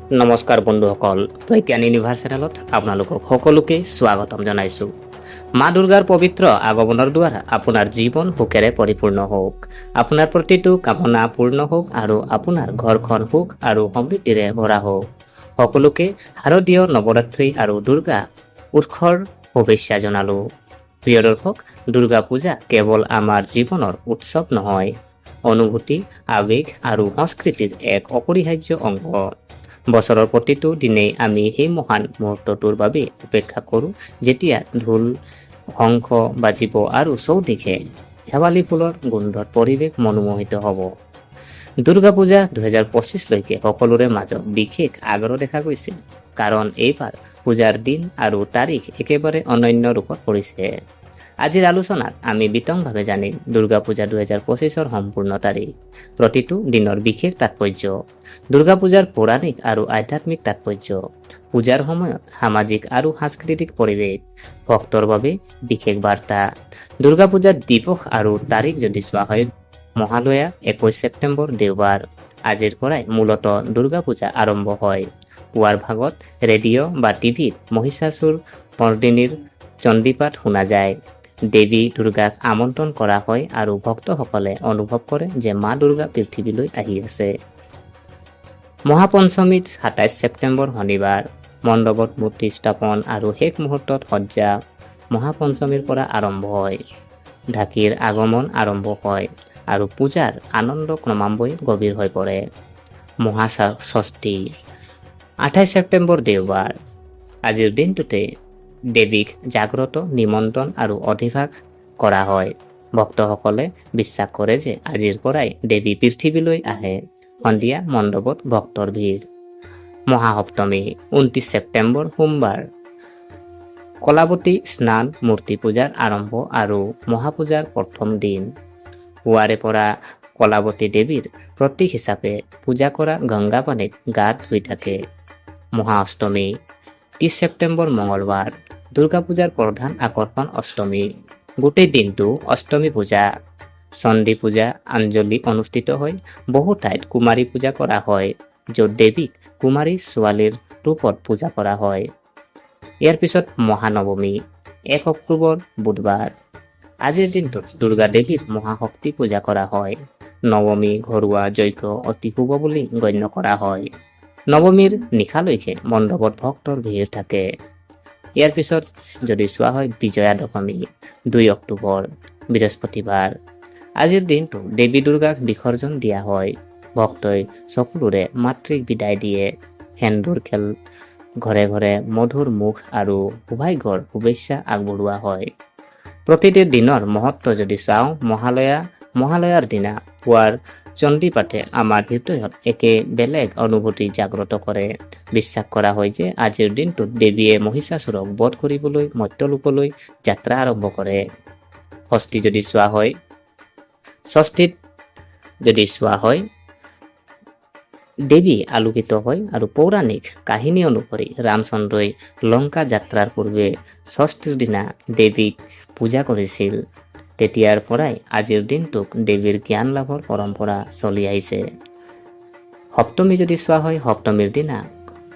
নমস্কাৰ বন্ধুসকল, প্ৰজ্ঞান ইউনিভাৰ্ছ চেনেলত আপোনালোকক সকলোকে স্বাগতম জনাইছোঁ। মা দুৰ্গাৰ পবিত্ৰ আগমনৰ দ্বাৰা আপোনাৰ জীৱন সুখেৰে পৰিপূৰ্ণ হওক, আপোনাৰ প্ৰতিটো কামনা পূৰ্ণ হওক আৰু আপোনাৰ ঘৰখন সুখ আৰু সমৃদ্ধিৰে ভৰা হওক। সকলোকে শাৰদীয় নৱৰাত্ৰি আৰু দুৰ্গা উৎসৱৰ শুভেচ্ছা জনালোঁ। প্ৰিয় দৰ্শক, দুৰ্গা পূজা কেৱল আমাৰ জীৱনৰ উৎসৱ নহয়, অনুভূতি, আৱেগ আৰু সংস্কৃতিৰ এক অপৰিহাৰ্য অংগ। বছৰৰ প্ৰতিটো দিনেই আমি সেই মহান মুহূৰ্তটোৰ বাবে অপেক্ষা কৰোঁ, যেতিয়া ঢোল শংখ বাজিব আৰু চৌদিশে শেৱালি ফুলৰ গোন্ধত পৰিৱেশ মনোমোহিত হ'ব। দুৰ্গা পূজা 2025লৈকে সকলোৰে মাজত বিশেষ আগ্ৰহ দেখা গৈছিল, কাৰণ এইবাৰ পূজাৰ দিন আৰু তাৰিখ একেবাৰে অনন্য ৰূপত পৰিছে। আজিৰ আলোচনাত আমি বিতংভাৱে জানিম দুৰ্গা পূজা 2025ৰ সম্পূৰ্ণ তাৰিখ, প্ৰতিটো দিনৰ বিশেষ তাৎপৰ্য, দুৰ্গা পূজাৰ পৌৰাণিক আৰু আধ্যাত্মিক তাৎপৰ্য, পূজাৰ সময়ত সামাজিক আৰু সাংস্কৃতিক পৰিৱেশ, ভক্তৰ বাবে বিশেষ বাৰ্তা। দুৰ্গা পূজাৰ দিৱস আৰু তাৰিখ যদি চোৱা হয়, মহালয়া 21 ছেপ্টেম্বৰ দেওবাৰ। আজিৰ পৰাই মূলতঃ দুৰ্গা পূজা আৰম্ভ হয়। পুৱাৰ ভাগত ৰেডিঅ' বা টিভিত মহিষাসুৰ মৰ্দিনীৰ চণ্ডীপাঠ শুনা যায়। দেৱী দুৰ্গাক আমন্ত্ৰণ কৰা হয় আৰু ভক্তসকলে অনুভৱ কৰে যে মা দুৰ্গা পৃথিৱীলৈ আহি আছে। মহাপঞ্চমীত 27 ছেপ্টেম্বৰ শনিবাৰ, মণ্ডপত মূৰ্তি স্থাপন আৰু শেষ মুহূৰ্তত সজ্জা। মহাপঞ্চমীৰ পৰা আৰম্ভ হয়, ঢাকিৰ আগমন আৰম্ভ হয় আৰু পূজাৰ আনন্দ ক্ৰমান্বয়ে গভীৰ হৈ পৰে। মহাষষ্ঠী 28 ছেপ্টেম্বৰ দেওবাৰ। আজিৰ দিনটোতে দেৱীক জাগ্ৰত, নিমন্ত্ৰণ আৰু অধিবাস কৰা হয়। ভক্তসকলে বিশ্বাস কৰে যে আজিৰ পৰাই দেৱী পৃথিৱীলৈ আহে। সন্ধিয়া মণ্ডপত ভক্তৰ ভিৰ। মহাসপ্তমী 29 ছেপ্টেম্বৰ সোমবাৰ। কলাবতী স্নান, মূৰ্তি পূজাৰ আৰম্ভ আৰু মহাপূজাৰ প্ৰথম দিন। পুৱাৰে পৰা কলাবতী দেৱীৰ প্ৰতীক হিচাপে পূজা কৰা গংগা পানীত গা ধুই থাকে। মহাঅষ্টমী 30 ছেপ্টেম্বৰ মঙলবাৰ। দুৰ্গা পূজাৰ প্ৰধান আকৰ্ষণ অষ্টমী। গোটেই দিনটো অষ্টমী পূজা, চণ্ডী পূজা, অঞ্জলি অনুষ্ঠিত হয়। বহু ঠাইত কুমাৰী পূজা কৰা হয়, য'ত দেৱীক কুমাৰী ছোৱালীৰ ৰূপত পূজা কৰা হয়। ইয়াৰ পিছত মহানৱমী 1 অক্টোবৰ বুধবাৰ। আজিৰ দিনটোত দুৰ্গা দেৱীৰ মহাশক্তি পূজা কৰা হয়। নৱমী ঘৰুৱা যজ্ঞ অতি শুভ বুলি গণ্য কৰা হয়। নৱমীৰ নিশালৈকে মণ্ডপত ভক্তৰ ভিৰ থাকে। ইয়াৰ পিছত যদি চোৱা হয় বিজয়া দশমী 2 অক্টোবৰ বৃহস্পতিবাৰ। আজিৰ দিনটো দেৱী দুৰ্গাক বিসৰ্জন দিয়া হয়। ভক্তই সকলোৰে মাতৃক বিদায় দিয়ে। সেন্দুৰ খেল, ঘৰে ঘৰে মধুৰ মুখ আৰু সৌভাগ্যৰ শুভেচ্ছা আগবঢ়োৱা হয়। প্ৰতিটো দিনৰ মহত্ব যদি চাওঁ, মহালয়াৰ দিনা পুৱাৰ চণ্ডীপাঠে আমাৰ হৃদয়ত একে বেলেগ অনুভূতি জাগ্ৰত কৰে। বিশ্বাস কৰা হয় যে আজিৰ দিনটোত দেৱীয়ে মহিষাসুৰক বধ কৰিবলৈ মৰ্ত্যলোকলৈ যাত্ৰা আৰম্ভ কৰে। ষষ্ঠীত যদি চোৱা হয় দেৱী আলোকিত হয় আৰু পৌৰাণিক কাহিনী অনুসৰি ৰামচন্দ্ৰই লংকা যাত্ৰাৰ পূৰ্বে ষষ্ঠীৰ দিনা দেৱীক পূজা কৰিছিল। তেতিয়াৰ পৰাই আজিৰ দিনটোক দেৱীৰ জ্ঞান লাভৰ পৰম্পৰা চলি আহিছে। সপ্তমী যদি চোৱা হয়, সপ্তমীৰ দিনা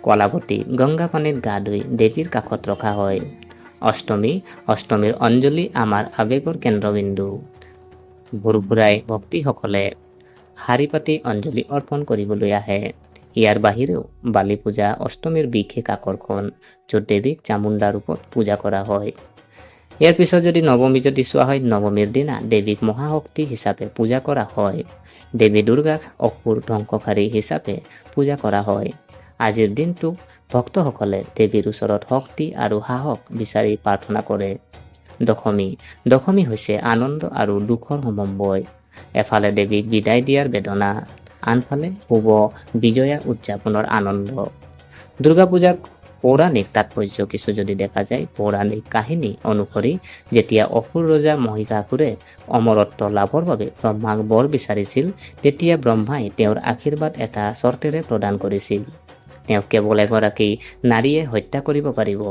কলাবতী গংগা পানীত গা ধুই দেৱীৰ কাষত ৰখা হয়। অষ্টমীৰ অঞ্জলি আমাৰ আৱেগৰ কেন্দ্ৰবিন্দু। ভুৰভুৰাই ভক্তিসকলে শাৰী পাতি অঞ্জলি অৰ্পণ কৰিবলৈ আহে। ইয়াৰ বাহিৰেও বালি পূজা অষ্টমীৰ বিশেষ আকৰ্ষণ, য'ত দেৱীক চামুণ্ডা ৰূপত পূজা কৰা হয়। ইয়াৰ পিছত যদি নৱমী যদি চোৱা হয়, নৱমীৰ দিনা দেৱীক মহাশক্তি হিচাপে পূজা কৰা হয়। দেৱী দুৰ্গাক অসুৰ ধ্বংসকাৰী হিচাপে পূজা কৰা হয়। আজিৰ দিনটোক ভক্তসকলে দেৱীৰ ওচৰত শক্তি আৰু সাহস বিচাৰি প্ৰাৰ্থনা কৰে। দশমী হৈছে আনন্দ আৰু দুখৰ সমন্বয়। এফালে দেৱীক বিদায় দিয়াৰ বেদনা, আনফালে শুভ বিজয়া উদযাপনৰ আনন্দ। দুৰ্গা পূজাৰ পৌৰাণিক তাৎপৰ্য কিছু যদি দেখা যায়, পৌৰাণিক কাহিনী অনুসৰি যেতিয়া অসুৰ ৰজা মহিষাসুৰে অমৰত্ব লাভৰ বাবে ব্ৰহ্মাক বৰ বিচাৰিছিল, তেতিয়া ব্ৰহ্মাই তেওঁৰ আশীৰ্বাদ এটা চৰ্তেৰে প্ৰদান কৰিছিল। তেওঁক কেৱল এগৰাকী নাৰীয়ে হত্যা কৰিব পাৰিব।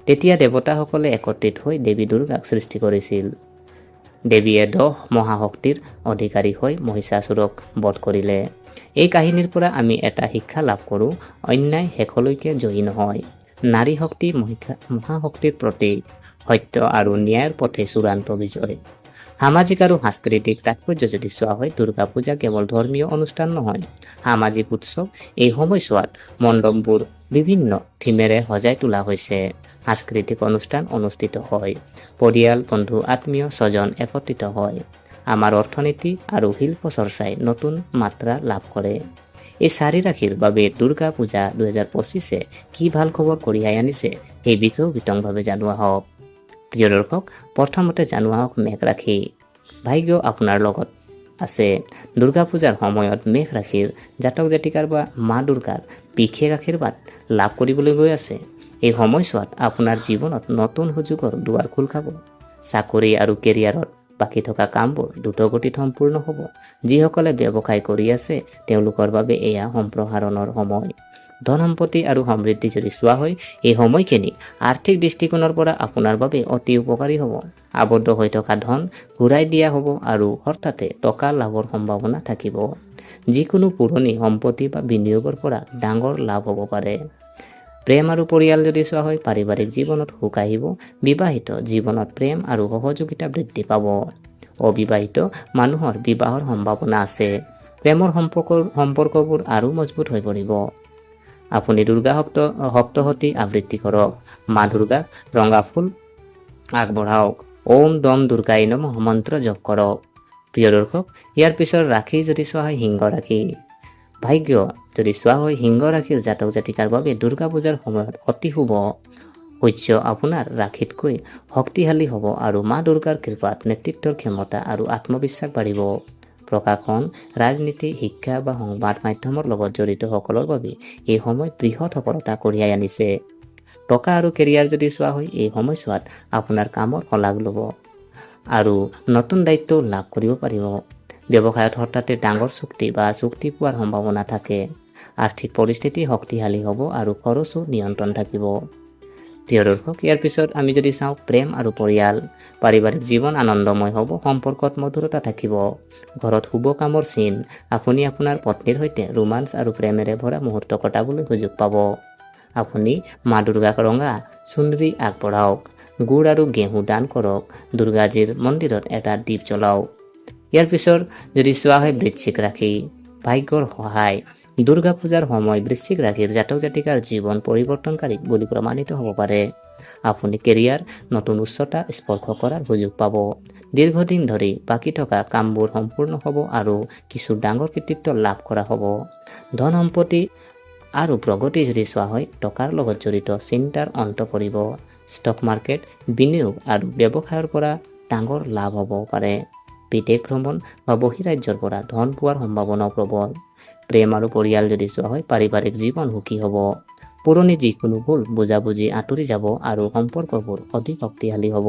তেতিয়া দেৱতাসকলে একত্ৰিত হৈ দেৱী দুৰ্গাক সৃষ্টি কৰিছিল। দেৱীয়ে 10 মহাশক্তিৰ অধিকাৰী হৈ মহিষাসুৰক বধ কৰিলে। এই কাহিনীৰ পৰা আমি এটা শিক্ষা লাভ কৰোঁ, অন্যায় শেষলৈকে জয়ী নহয়। নাৰী শক্তি মহাশক্তিৰ প্ৰতীক, সত্য আৰু ন্যায়ৰ পথে চূড়ান্ত বিজয়। সামাজিক আৰু সাংস্কৃতিক তাৎপৰ্য যদি চোৱা হয়, দুৰ্গা পূজা কেৱল ধৰ্মীয় অনুষ্ঠান নহয়, সামাজিক উৎসৱ। এই সময়ছোৱাত মণ্ডপবোৰ বিভিন্ন থিমেৰে সজাই তোলা হৈছে, সাংস্কৃতিক অনুষ্ঠান অনুষ্ঠিত হয়, পৰিয়াল বন্ধু আত্মীয় স্বজন একত্ৰিত হয়, আমাৰ অৰ্থনীতি আৰু শিল্প চৰ্চাই নতুন মাত্ৰা লাভ কৰে। এই 4 ৰাশিৰ বাবে দুৰ্গা পূজা 2025 কি ভাল খবৰ কঢ়িয়াই আনিছে সেই বিষয়েও বিতংভাৱে জানোৱা হওক। প্ৰিয় দৰ্শক, প্ৰথমতে জানোৱা হওক মেঘ ৰাশি। ভাগ্য আপোনাৰ লগত আছে। দুৰ্গা পূজাৰ সময়ত মেঘ ৰাশিৰ জাতক জাতিকাৰ বা মা দুৰ্গাৰ বিশেষ আশীৰ্বাদ লাভ কৰিবলৈ গৈ আছে। এই সময়ছোৱাত আপোনাৰ জীৱনত নতুন সুযোগৰ দুৱাৰ খোল খাব। চাকৰি আৰু কেৰিয়াৰত বাকী থকা কামবোৰ দ্ৰুতগতিত সম্পূৰ্ণ হ'ব। যিসকলে ব্যৱসায় কৰি আছে তেওঁলোকৰ বাবে এয়া সম্প্ৰসাৰণৰ সময়। ধন সম্পত্তি আৰু সমৃদ্ধি যদি চোৱা হয়, এই সময়খিনি আৰ্থিক দৃষ্টিকোণৰ পৰা আপোনাৰ বাবে অতি উপকাৰী হ'ব। আবদ্ধ হৈ থকা ধন ঘূৰাই দিয়া হ'ব আৰু হঠাতে টকা লাভৰ সম্ভাৱনা থাকিব। যিকোনো পুৰণি সম্পত্তি বা বিনিয়োগৰ পৰা ডাঙৰ লাভ হ'ব পাৰে। প্ৰেম আৰু পৰিয়াল যদি চোৱা হয়, পাৰিবাৰিক জীৱনত সুখ আহিব। বিবাহিত জীৱনত প্ৰেম আৰু সহযোগিতা বৃদ্ধি পাব। অবিবাহিত মানুহৰ বিবাহৰ সম্ভাৱনা আছে। প্ৰেমৰ সম্পৰ্কবোৰ আৰু মজবুত হৈ পৰিব। আপুনি দুৰ্গা সপ্তশতী আবৃত্তি কৰক। মা দুৰ্গাক ৰঙা ফুল আগবঢ়াওক। ওম দম দুৰ্গাই নমঃ মন্ত্ৰ জপ কৰক। প্ৰিয় দৰ্শক, ইয়াৰ পিছৰ ৰাশি যদি চোৱা হয় সিংহ ৰাশি। ভাগ্য যদি চোৱা হয়, সিংহ ৰাশিৰ জাতক জাতিকাৰ বাবে দুৰ্গা পূজাৰ সময়ত অতি শুভ। সূৰ্য আপোনাৰ ৰাশিতকৈ শক্তিশালী হ'ব আৰু মা দুৰ্গাৰ কৃপাত নেতৃত্বৰ ক্ষমতা আৰু আত্মবিশ্বাস বাঢ়িব। প্ৰশাসন, ৰাজনীতি, শিক্ষা বা সংবাদ মাধ্যমৰ লগত জড়িত সকলৰ বাবে এই সময় বৃহৎ সফলতা কঢ়িয়াই আনিছে। টকা আৰু কেৰিয়াৰ যদি চোৱা হয়, এই সময়ছোৱাত আপোনাৰ কামৰ শলাগ ল'ব আৰু নতুন দায়িত্ব লাভ কৰিব পাৰিব। ব্যৱসায়ত হঠাতে ডাঙৰ চুক্তি পোৱাৰ সম্ভাৱনা থাকে। আৰ্থিক পৰিস্থিতি শক্তিশালী হ'ব আৰু খৰচো নিয়ন্ত্ৰণ থাকিব। প্ৰিয় দৰ্শক, ইয়াৰ পিছত আমি যদি চাওঁ প্ৰেম আৰু পৰিয়াল। পাৰিবাৰিক জীৱন আনন্দময় হ'ব, সম্পৰ্কত মধুৰতা থাকিব। ঘৰত শুভ কামৰ চিন। আপুনি আপোনাৰ পত্নীৰ সৈতে ৰোমাঞ্চ আৰু প্ৰেমেৰে ভৰা মুহূৰ্ত কটাবলৈ সুযোগ পাব। আপুনি মা দুৰ্গাক ৰঙা চুন্দ্ৰী আগবঢ়াওক। গুড় আৰু ঘেঁহু দান কৰক। দুৰ্গাজীৰ মন্দিৰত এটা দীপ জ্বলাওক। ইয়াৰ পিছত যদি চোৱা হয় বৃশ্চিক ৰাশি। ভাগ্যৰ সহায়। দুৰ্গা পূজাৰ সময় বৃশ্চিক ৰাশিৰ জাতক জাতিকাৰ জীৱন পৰিৱৰ্তনকাৰী বুলি প্ৰমাণিত হ'ব পাৰে। আপুনি কেৰিয়াৰ নতুন উচ্চতা স্পৰ্শ কৰাৰ সুযোগ পাব। দীৰ্ঘদিন ধৰি বাকী থকা কামবোৰ সম্পূৰ্ণ হ'ব আৰু কিছু ডাঙৰ কৃতিত্ব লাভ কৰা হ'ব। ধন সম্পত্তি আৰু প্ৰগতি যদি চোৱা হয়, টকাৰ লগত জড়িত চিন্তাৰ অন্ত পৰিব। ষ্টক মাৰ্কেট, বিনিয়োগ আৰু ব্যৱসায়ৰ পৰা ডাঙৰ লাভ হ'ব পাৰে। বিদেশ ভ্ৰমণ বা বহিৰাজ্যৰ পৰা ধন পোৱাৰ সম্ভাৱনাও প্ৰবল। প্ৰেম আৰু পৰিয়াল যদি চোৱা হয়, পাৰিবাৰিক জীৱন সুখী হ'ব। পুৰণি যিকোনো ভুল বুজাবুজি আঁতৰি যাব আৰু সম্পৰ্কবোৰ অধিক শক্তিশালী হ'ব।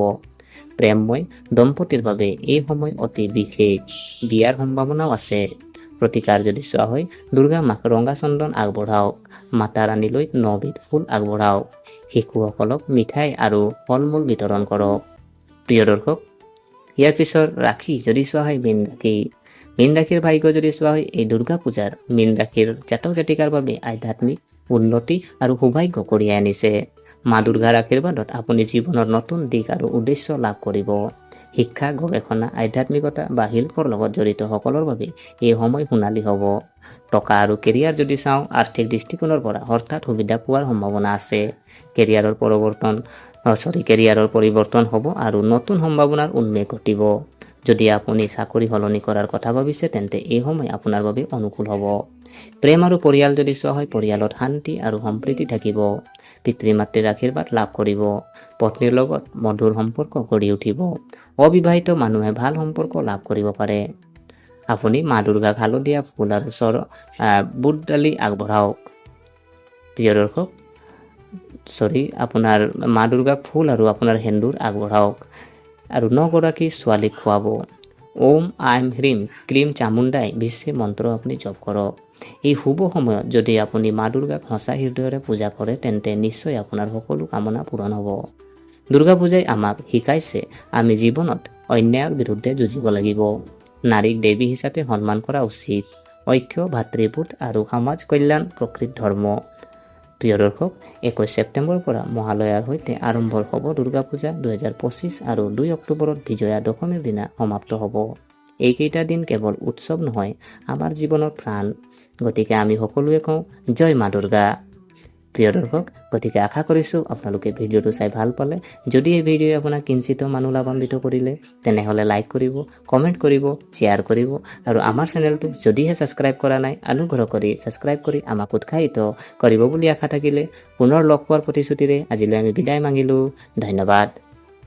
প্ৰেমময় দম্পতীৰ বাবে এই সময় অতি বিশেষ। বিয়াৰ সম্ভাৱনাও আছে। প্ৰতিকাৰ যদি চোৱা হয়, দুৰ্গা মাক ৰঙা চন্দন আগবঢ়াওক। মাতা ৰাণীলৈ 9 বিধ ফুল আগবঢ়াওক। শিশুসকলক মিঠাই আৰু ফল মূল বিতৰণ কৰক। প্ৰিয় দৰ্শক, ইয়াৰ পিছৰ ৰাশি যদি চোৱা হয় মীন ৰাশি। মীন ৰাশিৰ ভাগ্য যদি চোৱা হয়, এই দুৰ্গা পূজাৰ মীন ৰাশিৰ জাতক জাতিকাৰ বাবে আধ্যাত্মিক উন্নতি আৰু সৌভাগ্য কঢ়িয়াই আনিছে। মা দুৰ্গাৰ আশীৰ্বাদত আপুনি জীৱনৰ নতুন দিশ আৰু উদ্দেশ্য লাভ কৰিব। শিক্ষা, গৱেষণা, আধ্যাত্মিকতা বা শিল্পৰ লগত জড়িত সকলৰ বাবে এই সময় সোণালী হ'ব। টকা আৰু কেৰিয়াৰ যদি চাওঁ, আৰ্থিক দৃষ্টিকোণৰ পৰা হঠাৎ সুবিধা পোৱাৰ সম্ভাৱনা আছে। কেৰিয়াৰৰ পৰিৱৰ্তন হ'ব আৰু নতুন সম্ভাৱনাৰ উন্মেষ ঘটিব। যদি আপুনি চাকৰি সলনি কৰাৰ কথা ভাবিছে, তেন্তে এই সময় আপোনাৰ বাবে অনুকূল হ'ব। প্ৰেম আৰু পৰিয়াল যদি চোৱা হয়, পৰিয়ালত শান্তি আৰু সম্প্ৰীতি থাকিব। পিতৃ মাতৃৰ আশীৰ্বাদ লাভ কৰিব। পত্নীৰ লগত মধুৰ সম্পৰ্ক গঢ়ি উঠিব। অবিবাহিত মানুহে ভাল সম্পৰ্ক লাভ কৰিব পাৰে। আপুনি মা দুৰ্গাক হালধীয়া ফুল আৰু বুট দালি আগবঢ়াওক। প্ৰিয় দৰ্শক, আপোনাৰ মা দুৰ্গাক ফুল আৰু আপোনাৰ সেন্দুৰ আগবঢ়াওক আৰু 9 গৰাকী ছোৱালীক খুৱাব। ওম আইম হ্ৰীম ক্লীম চামুণ্ডাই বিশ্বে মন্ত্ৰ আপুনি জপ কৰক। এই শুভ সময়ত যদি আপুনি মা দুৰ্গাক সঁচা হৃদয়েৰে পূজা কৰে, তেন্তে নিশ্চয় আপোনাৰ সকলো কামনা পূৰণ হ'ব। দুৰ্গা পূজাই আমাক শিকাইছে আমি জীৱনত অন্যায়ৰ বিৰুদ্ধে যুঁজিব লাগিব। নাৰীক দেৱী হিচাপে সন্মান কৰা উচিত। ঐক্য, ভাতৃবোধ আৰু সমাজ কল্যাণ প্ৰকৃত ধৰ্ম। প্ৰিয় দৰ্শক, 21 ছেপ্টেম্বৰৰ পৰা মহালয়াৰ সৈতে আৰম্ভ হ'ব দুৰ্গা পূজা 2025 আৰু 2 অক্টোবৰত বিজয়া দশমীৰ দিনা সমাপ্ত হ'ব। এইকেইটা দিন কেৱল উৎসৱ নহয়, আমাৰ জীৱনৰ প্ৰাণ। গতিকে আমি সকলোৱে কওঁ জয় মা দুৰ্গা। প্ৰিয় দৰ্শক, গতিকে আশা কৰিছোঁ আপোনালোকে ভিডিঅ'টো চাই ভাল পালে। যদি এই ভিডিঅ'ই আপোনাক কিঞ্চিত মানুহ লাভান্বিত কৰিলে তেনেহ'লে লাইক কৰিব, কমেণ্ট কৰিব, শ্বেয়াৰ কৰিব আৰু আমাৰ চেনেলটো যদিহে ছাবস্ক্ৰাইব কৰা নাই অনুগ্ৰহ কৰি ছাবস্ক্ৰাইব কৰি আমাক উৎসাহিত কৰিব বুলি আশা থাকিলে পুনৰ লগ পোৱাৰ প্ৰতিশ্ৰুতিৰে আজিলৈ আমি বিদায় মাগিলোঁ। ধন্যবাদ।